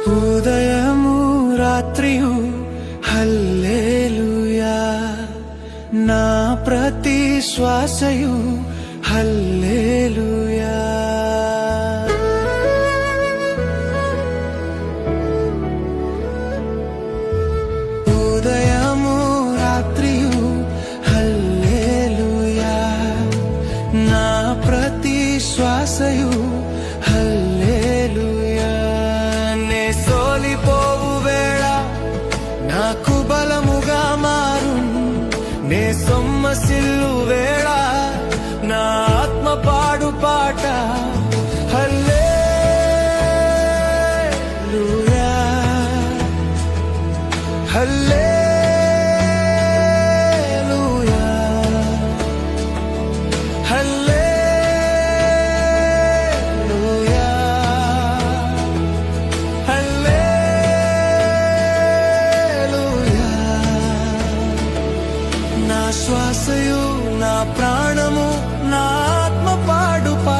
ఉదయము రాత్రియు హల్లెలూయా, నా ప్రతి శ్వాసయు హల్లెలూయా. ఉదయము రాత్రియు హల్లెలూయా, నా ప్రతి శ్వాసయు హల్లెలూయా. నే సోలిపోవు వేళ నాకు బలముగా మారున్, నే సొమ్మసిల్లు వేళ నా ఆత్మ పాడు పాట హల్లెలూయా, హల్లెలూయా, హల్లెలూయా, హల్లెలూయా. నా శ్వాసయు నా ప్రాణము నా ఆత్మ పాడు పాట